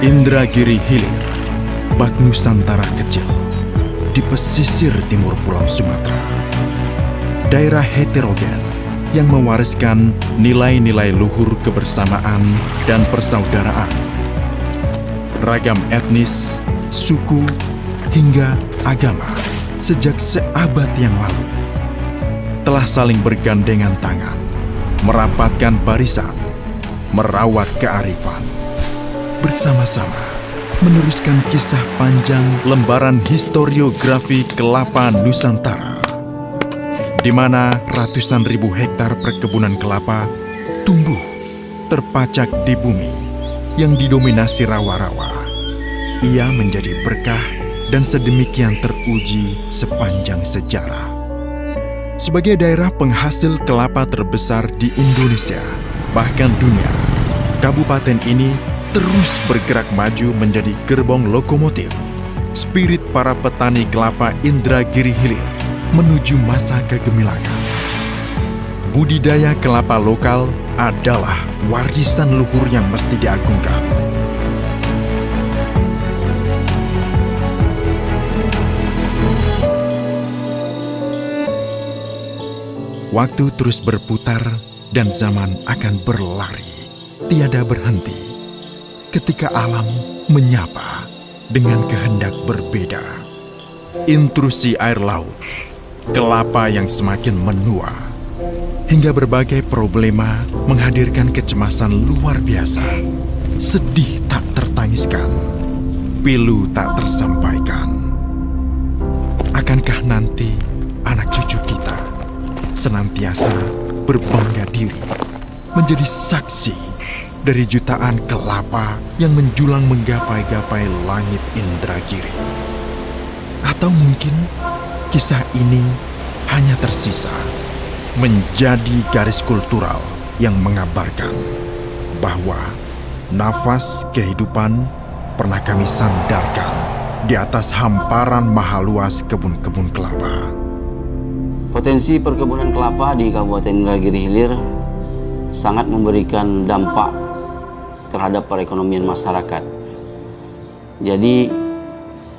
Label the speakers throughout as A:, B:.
A: Indragiri Hilir, bak Nusantara kecil, di pesisir timur Pulau Sumatera. Daerah heterogen yang mewariskan nilai-nilai luhur kebersamaan dan persaudaraan. Ragam etnis, suku, hingga agama sejak seabad yang lalu telah saling bergandengan tangan, merapatkan barisan, merawat kearifan, bersama-sama meneruskan kisah panjang lembaran historiografi kelapa Nusantara, di mana ratusan ribu hektar perkebunan kelapa tumbuh terpacak di bumi yang didominasi rawa-rawa. Ia menjadi berkah dan sedemikian teruji sepanjang sejarah. Sebagai daerah penghasil kelapa terbesar di Indonesia, bahkan dunia, kabupaten ini terus bergerak maju menjadi gerbong lokomotif spirit para petani kelapa Indragiri Hilir menuju masa kegemilangan. Budidaya kelapa lokal adalah warisan luhur yang mesti diagungkan. Waktu terus berputar dan zaman akan berlari, tiada berhenti. Ketika alam menyapa dengan kehendak berbeda. Intrusi air laut, kelapa yang semakin menua, hingga berbagai problema menghadirkan kecemasan luar biasa. Sedih tak tertangiskan, pilu tak tersampaikan. Akankah nanti anak cucu kita senantiasa berbangga diri menjadi saksi dari jutaan kelapa yang menjulang menggapai-gapai langit Indragiri? Atau mungkin kisah ini hanya tersisa menjadi garis kultural yang mengabarkan bahwa nafas kehidupan pernah kami sandarkan di atas hamparan maha luas kebun-kebun kelapa.
B: Potensi perkebunan kelapa di Kabupaten Indragiri Hilir sangat memberikan dampak terhadap perekonomian masyarakat. Jadi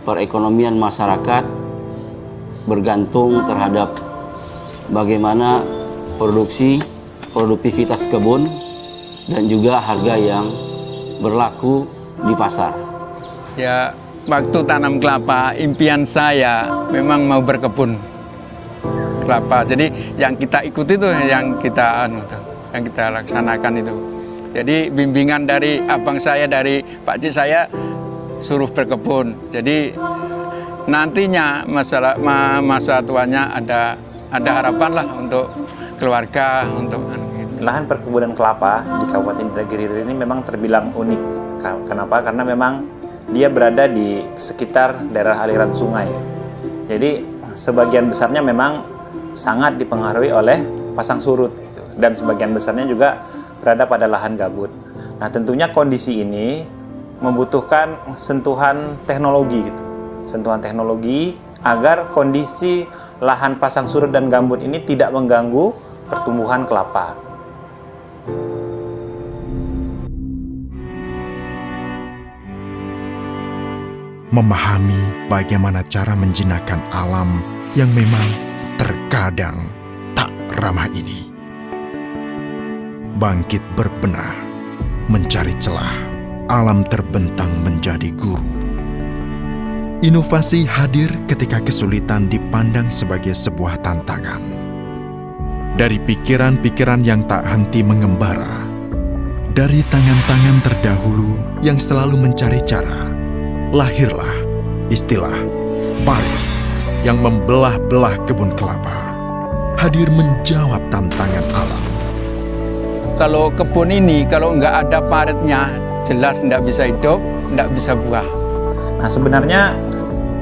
B: perekonomian masyarakat bergantung terhadap bagaimana produktivitas kebun dan juga harga yang berlaku di pasar.
C: Ya, waktu tanam kelapa, impian saya memang mau berkebun kelapa. Jadi yang kita ikuti itu yang kita laksanakan itu. Jadi bimbingan dari abang saya, dari Pak Cik saya suruh berkebun. Jadi nantinya masa tuanya ada harapan lah untuk keluarga, untuk gitu.
D: Lahan perkebunan kelapa di Kabupaten Indragiri ini memang terbilang unik. Kenapa? Karena memang dia berada di sekitar daerah aliran sungai. Jadi sebagian besarnya memang sangat dipengaruhi oleh pasang surut gitu. Dan sebagian besarnya juga berada pada lahan gabut. Nah, tentunya kondisi ini membutuhkan sentuhan teknologi gitu. Sentuhan teknologi agar kondisi lahan pasang surut dan gambut ini tidak mengganggu pertumbuhan kelapa.
A: Memahami bagaimana cara menjinakkan alam yang memang terkadang tak ramah ini. Bangkit berbenah, mencari celah, alam terbentang menjadi guru. Inovasi hadir ketika kesulitan dipandang sebagai sebuah tantangan. Dari pikiran-pikiran yang tak henti mengembara, dari tangan-tangan terdahulu yang selalu mencari cara, lahirlah istilah parit yang membelah-belah kebun kelapa, hadir menjawab tantangan alam.
C: Kalau kebun ini, kalau nggak ada paritnya, jelas nggak bisa hidup, nggak bisa buah.
D: Nah, sebenarnya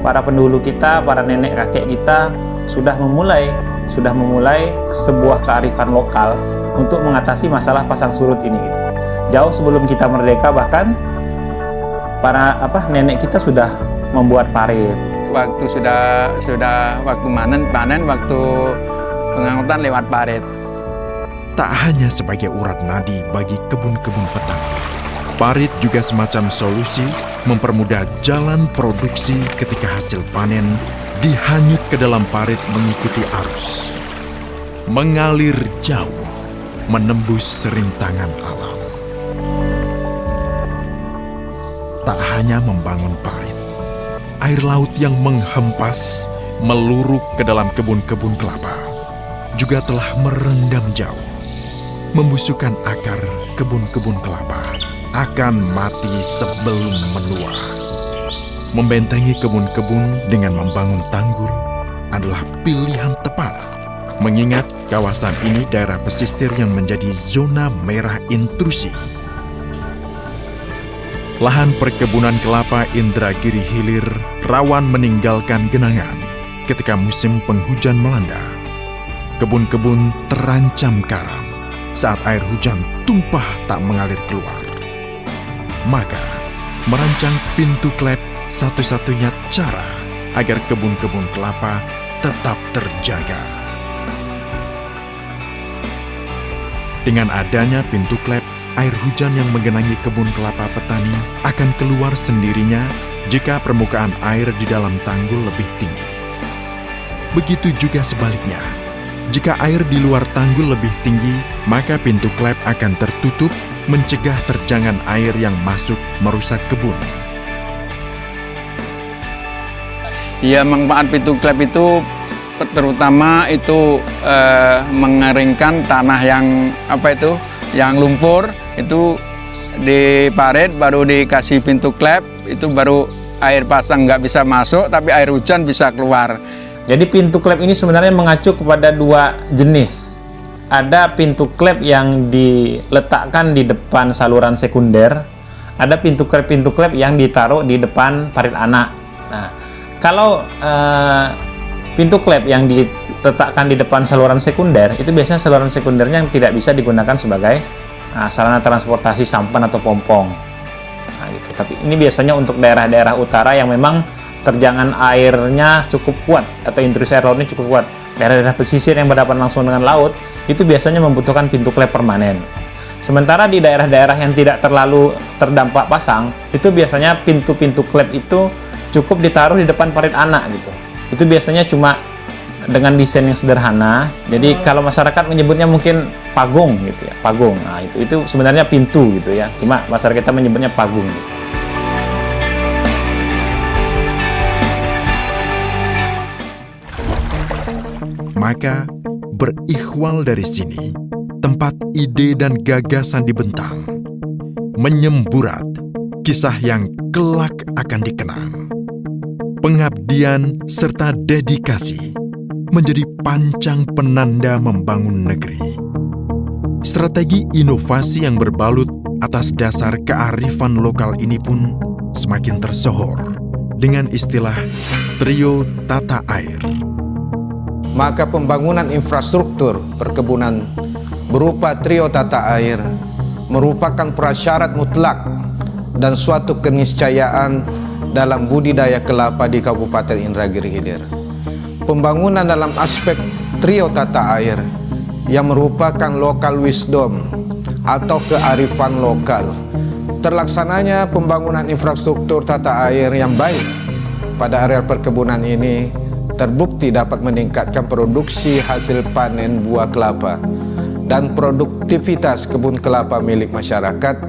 D: para pendahulu kita, para nenek kakek kita sudah memulai sebuah kearifan lokal untuk mengatasi masalah pasang surut ini gitu. Jauh sebelum kita merdeka, bahkan para nenek kita sudah membuat parit.
C: Waktu sudah waktu panen, waktu pengangkutan lewat parit.
A: Tak hanya sebagai urat nadi bagi kebun-kebun petani, Parit juga semacam solusi mempermudah jalan produksi ketika hasil panen dihanyut ke dalam parit mengikuti arus. Mengalir jauh, menembus serintangan alam. Tak hanya membangun parit, air laut yang menghempas, meluruk ke dalam kebun-kebun kelapa, juga telah merendam jauh, membusukkan akar kebun-kebun kelapa akan mati sebelum menua. Membentengi kebun-kebun dengan membangun tanggul adalah pilihan tepat, mengingat kawasan ini daerah pesisir yang menjadi zona merah intrusi. Lahan perkebunan kelapa Indragiri Hilir rawan meninggalkan genangan ketika musim penghujan melanda. Kebun-kebun terancam karam saat air hujan tumpah tak mengalir keluar. Maka, merancang pintu klep satu-satunya cara agar kebun-kebun kelapa tetap terjaga. Dengan adanya pintu klep, air hujan yang menggenangi kebun kelapa petani akan keluar sendirinya jika permukaan air di dalam tanggul lebih tinggi. Begitu juga sebaliknya. Jika air di luar tanggul lebih tinggi, maka pintu klep akan tertutup, mencegah terjangan air yang masuk merusak kebun.
C: Ya, manfaat pintu klep itu terutama itu mengeringkan tanah yang yang lumpur, itu diparit baru dikasih pintu klep, itu baru air pasang nggak bisa masuk, tapi air hujan bisa keluar.
D: Jadi pintu klep ini sebenarnya mengacu kepada dua jenis. Ada pintu klep yang diletakkan di depan saluran sekunder, ada pintu klep yang ditaruh di depan parit anak. Nah, kalau pintu klep yang diletakkan di depan saluran sekunder, itu biasanya saluran sekundernya yang tidak bisa digunakan sebagai sarana transportasi sampan atau pompong. Nah, gitu. Tapi ini biasanya untuk daerah-daerah utara yang memang terjangan airnya cukup kuat atau intrusi air lautnya cukup kuat. Daerah-daerah pesisir yang berhadapan langsung dengan laut itu biasanya membutuhkan pintu klep permanen. Sementara di daerah-daerah yang tidak terlalu terdampak pasang, itu biasanya pintu-pintu klep itu cukup ditaruh di depan parit anak gitu. Itu biasanya cuma dengan desain yang sederhana. Jadi kalau masyarakat menyebutnya mungkin pagung gitu ya, pagung. Nah, itu sebenarnya pintu gitu ya. Cuma masyarakat kita menyebutnya pagung gitu.
A: Maka berikhwal dari sini, tempat ide dan gagasan dibentang, menyemburat kisah yang kelak akan dikenang. Pengabdian serta dedikasi menjadi pancang penanda membangun negeri. Strategi inovasi yang berbalut atas dasar kearifan lokal ini pun semakin tersohor dengan istilah trio tata air.
E: Maka pembangunan infrastruktur perkebunan berupa trio tata air merupakan prasyarat mutlak dan suatu keniscayaan dalam budidaya kelapa di Kabupaten Indragiri Hilir. Pembangunan dalam aspek trio tata air yang merupakan local wisdom atau kearifan lokal. Terlaksananya pembangunan infrastruktur tata air yang baik pada areal perkebunan ini terbukti dapat meningkatkan produksi hasil panen buah kelapa dan produktivitas kebun kelapa milik masyarakat,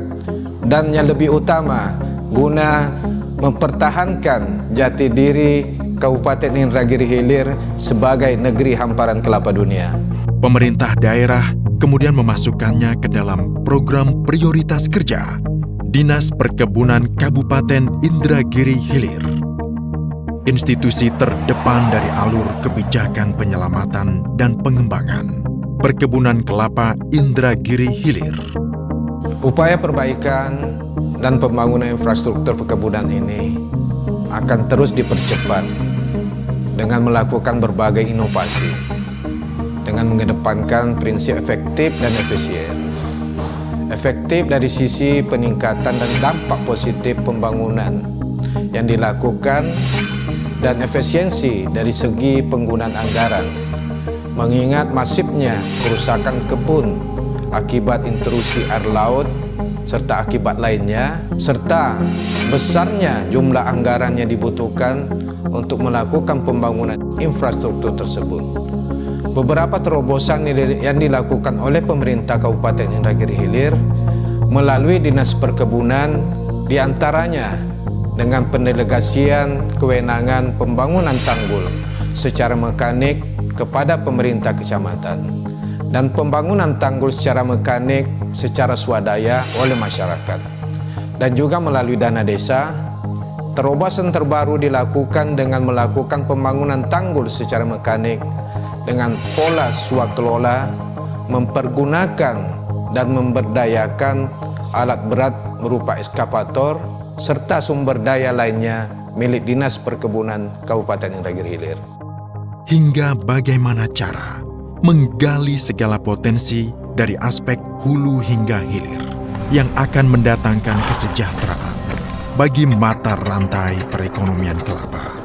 E: dan yang lebih utama guna mempertahankan jati diri Kabupaten Indragiri Hilir sebagai negeri hamparan kelapa dunia.
A: Pemerintah daerah kemudian memasukkannya ke dalam program prioritas kerja Dinas Perkebunan Kabupaten Indragiri Hilir. Institusi terdepan dari alur kebijakan penyelamatan dan pengembangan perkebunan kelapa Indragiri Hilir.
E: Upaya perbaikan dan pembangunan infrastruktur perkebunan ini akan terus dipercepat dengan melakukan berbagai inovasi, dengan mengedepankan prinsip efektif dan efisien. Efektif dari sisi peningkatan dan dampak positif pembangunan yang dilakukan, dan efisiensi dari segi penggunaan anggaran, mengingat masifnya kerusakan kebun akibat intrusi air laut serta akibat lainnya, serta besarnya jumlah anggaran yang dibutuhkan untuk melakukan pembangunan infrastruktur tersebut. Beberapa terobosan yang dilakukan oleh pemerintah Kabupaten Indragiri Hilir melalui Dinas Perkebunan, diantaranya dengan pendelegasian kewenangan pembangunan tanggul secara mekanik kepada pemerintah kecamatan dan pembangunan tanggul secara mekanik secara swadaya oleh masyarakat, dan juga melalui dana desa. Terobosan terbaru dilakukan dengan melakukan pembangunan tanggul secara mekanik dengan pola swakelola, mempergunakan dan memberdayakan alat berat berupa ekskavator serta sumber daya lainnya milik Dinas Perkebunan Kabupaten Indragiri Hilir.
A: Hingga bagaimana cara menggali segala potensi dari aspek hulu hingga hilir yang akan mendatangkan kesejahteraan bagi mata rantai perekonomian kelapa.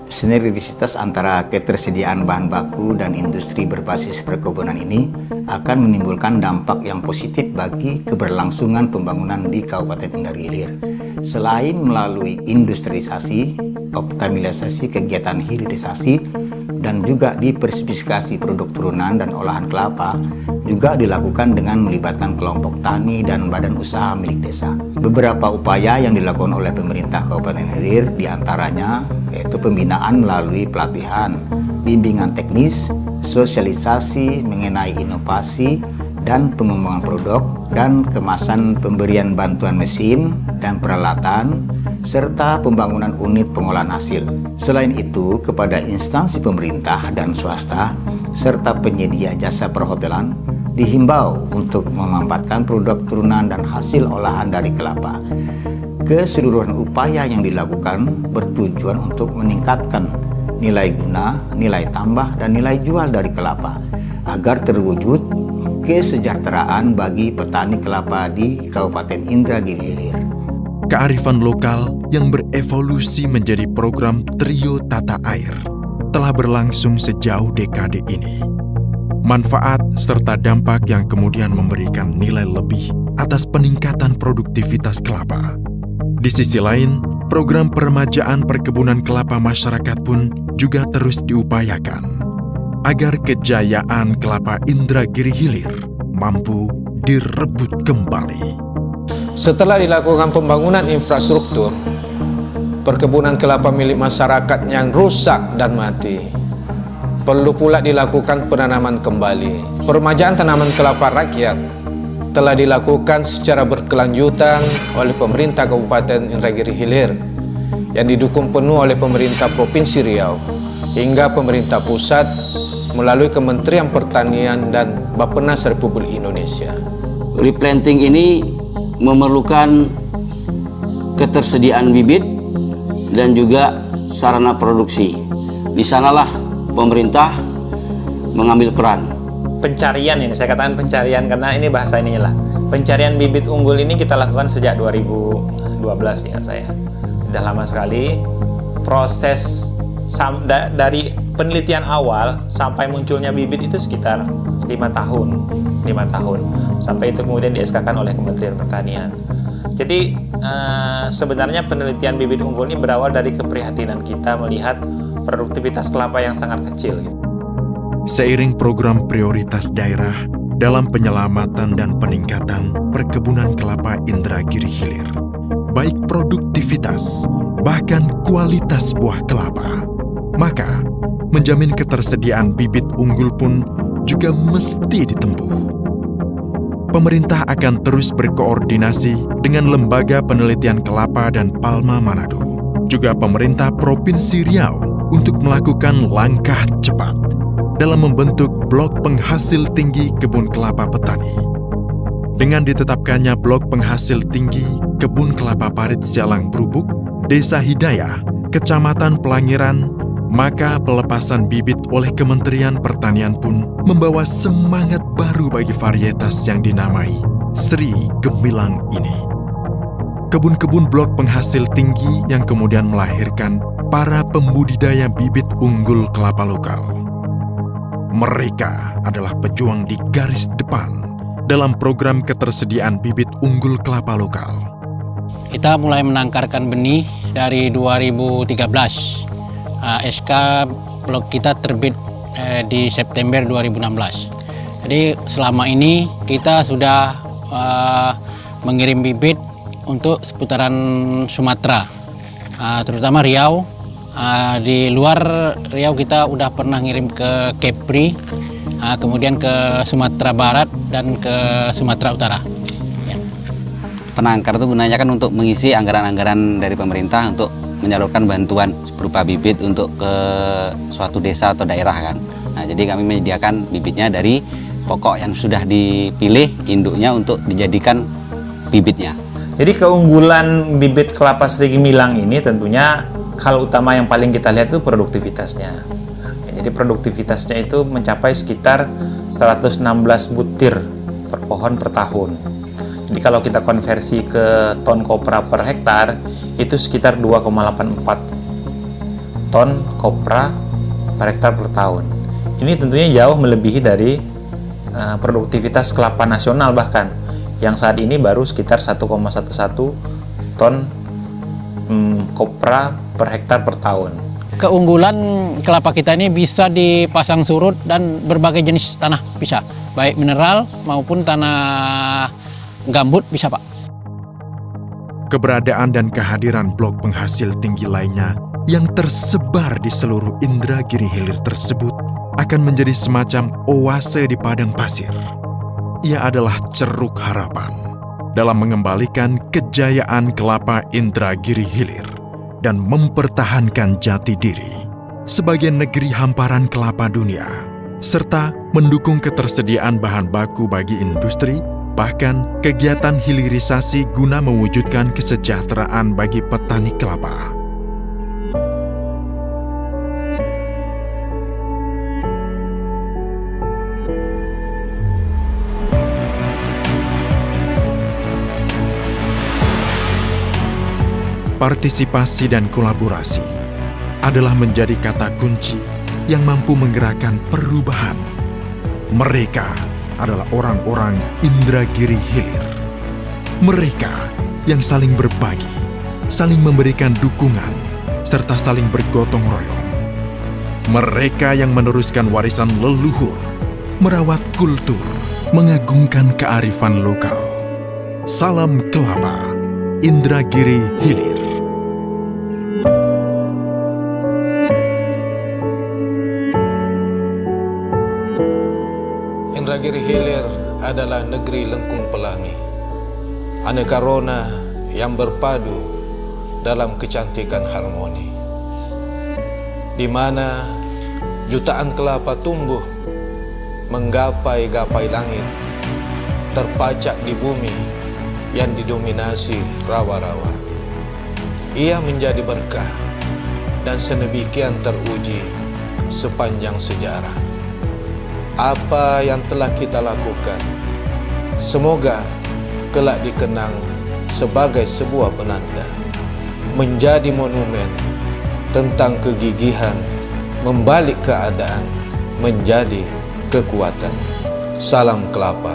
F: Sinergisitas antara ketersediaan bahan baku dan industri berbasis perkebunan ini akan menimbulkan dampak yang positif bagi keberlangsungan pembangunan di Kabupaten Indragiri Hilir. Selain melalui industrialisasi, optimalisasi kegiatan hilirisasi, dan juga diversifikasi produk turunan dan olahan kelapa, juga dilakukan dengan melibatkan kelompok tani dan badan usaha milik desa. Beberapa upaya yang dilakukan oleh pemerintah Kabupaten Hilir diantaranya yaitu pembinaan melalui pelatihan, bimbingan teknis, sosialisasi mengenai inovasi dan pengembangan produk, dan kemasan pemberian bantuan mesin dan peralatan, serta pembangunan unit pengolahan hasil. Selain itu, kepada instansi pemerintah dan swasta, serta penyedia jasa perhotelan, dihimbau untuk memanfaatkan produk turunan dan hasil olahan dari kelapa. Keseluruhan upaya yang dilakukan bertujuan untuk meningkatkan nilai guna, nilai tambah, dan nilai jual dari kelapa, agar terwujud kesejahteraan bagi petani kelapa di Kabupaten Indragiri Hilir.
A: Kearifan lokal yang berevolusi menjadi program Trio Tata Air telah berlangsung sejauh dekade ini. Manfaat serta dampak yang kemudian memberikan nilai lebih atas peningkatan produktivitas kelapa. Di sisi lain, program peremajaan perkebunan kelapa masyarakat pun juga terus diupayakan agar kejayaan kelapa Indragiri Hilir mampu direbut kembali.
E: Setelah dilakukan pembangunan infrastruktur, perkebunan kelapa milik masyarakat yang rusak dan mati, perlu pula dilakukan penanaman kembali. Peremajaan tanaman kelapa rakyat telah dilakukan secara berkelanjutan oleh pemerintah Kabupaten Indragiri Hilir yang didukung penuh oleh pemerintah Provinsi Riau hingga pemerintah pusat melalui Kementerian Pertanian dan Bappenas Republik Indonesia.
B: Replanting ini memerlukan ketersediaan bibit dan juga sarana produksi. Di sanalah pemerintah mengambil peran.
D: Pencarian ini, saya katakan pencarian karena ini bahasa ininya lah. Pencarian bibit unggul ini kita lakukan sejak 2012 ingat saya. Sudah lama sekali. Proses dari penelitian awal sampai munculnya bibit itu sekitar 5 tahun. Sampai itu kemudian di-SK-kan oleh Kementerian Pertanian. Jadi sebenarnya penelitian bibit unggul ini berawal dari keprihatinan kita melihat produktivitas kelapa yang sangat kecil.
A: Seiring program prioritas daerah dalam penyelamatan dan peningkatan perkebunan kelapa Indragiri Hilir, baik produktivitas bahkan kualitas buah kelapa, maka menjamin ketersediaan bibit unggul pun juga mesti ditempuh. Pemerintah akan terus berkoordinasi dengan Lembaga Penelitian Kelapa dan Palma Manado, juga pemerintah Provinsi Riau untuk melakukan langkah cepat dalam membentuk blok penghasil tinggi kebun kelapa petani. Dengan ditetapkannya blok penghasil tinggi kebun kelapa parit Sialang Brubuk, Desa Hidayah, Kecamatan Pelangiran, maka pelepasan bibit oleh Kementerian Pertanian pun membawa semangat baru bagi varietas yang dinamai Sri Gemilang ini. Kebun-kebun blok penghasil tinggi yang kemudian melahirkan para pembudidaya bibit unggul kelapa lokal. Mereka adalah pejuang di garis depan dalam program ketersediaan bibit unggul kelapa lokal.
G: Kita mulai menangkarkan benih dari 2013. SK blok kita terbit di September 2016. Jadi selama ini kita sudah mengirim bibit untuk seputaran Sumatera, terutama Riau. Di luar Riau kita udah pernah ngirim ke Kepri, kemudian ke Sumatera Barat dan ke Sumatera Utara. Ya.
H: Penangkar itu gunanya kan untuk mengisi anggaran-anggaran dari pemerintah untuk menyalurkan bantuan berupa bibit untuk ke suatu desa atau daerah kan. Nah, jadi kami menyediakan bibitnya dari pokok yang sudah dipilih induknya untuk dijadikan bibitnya.
D: Jadi keunggulan bibit kelapa Stigi Milang ini tentunya hal utama yang paling kita lihat itu produktivitasnya. Jadi produktivitasnya itu mencapai sekitar 116 butir per pohon per tahun. Jadi kalau kita konversi ke ton kopra per hektar itu sekitar 2,84 ton kopra per hektar per tahun. Ini tentunya jauh melebihi dari produktivitas kelapa nasional bahkan yang saat ini baru sekitar 1,11 ton kopra per hektar per tahun.
G: Keunggulan kelapa kita ini bisa dipasang surut dan berbagai jenis tanah bisa, baik mineral maupun tanah gambut bisa, Pak.
A: Keberadaan dan kehadiran blok penghasil tinggi lainnya yang tersebar di seluruh Indragiri Hilir tersebut akan menjadi semacam oase di padang pasir. Ia adalah ceruk harapan dalam mengembalikan kejayaan kelapa Indragiri Hilir dan mempertahankan jati diri sebagai negeri hamparan kelapa dunia, serta mendukung ketersediaan bahan baku bagi industri, bahkan kegiatan hilirisasi guna mewujudkan kesejahteraan bagi petani kelapa. Partisipasi dan kolaborasi adalah menjadi kata kunci yang mampu menggerakkan perubahan. Mereka adalah orang-orang Indragiri Hilir. Mereka yang saling berbagi, saling memberikan dukungan, serta saling bergotong royong. Mereka yang meneruskan warisan leluhur, merawat kultur, mengagungkan kearifan lokal. Salam kelapa, Indragiri Hilir.
E: Indragiri Hilir adalah negeri lengkung pelangi, aneka rona yang berpadu dalam kecantikan harmoni, di mana jutaan kelapa tumbuh menggapai-gapai langit, terpacak di bumi yang didominasi rawa-rawa. Ia menjadi berkah dan sedemikian teruji sepanjang sejarah. Apa yang telah kita lakukan, semoga kelak dikenang sebagai sebuah penanda, menjadi monumen tentang kegigihan membalik keadaan menjadi kekuatan. Salam kelapa.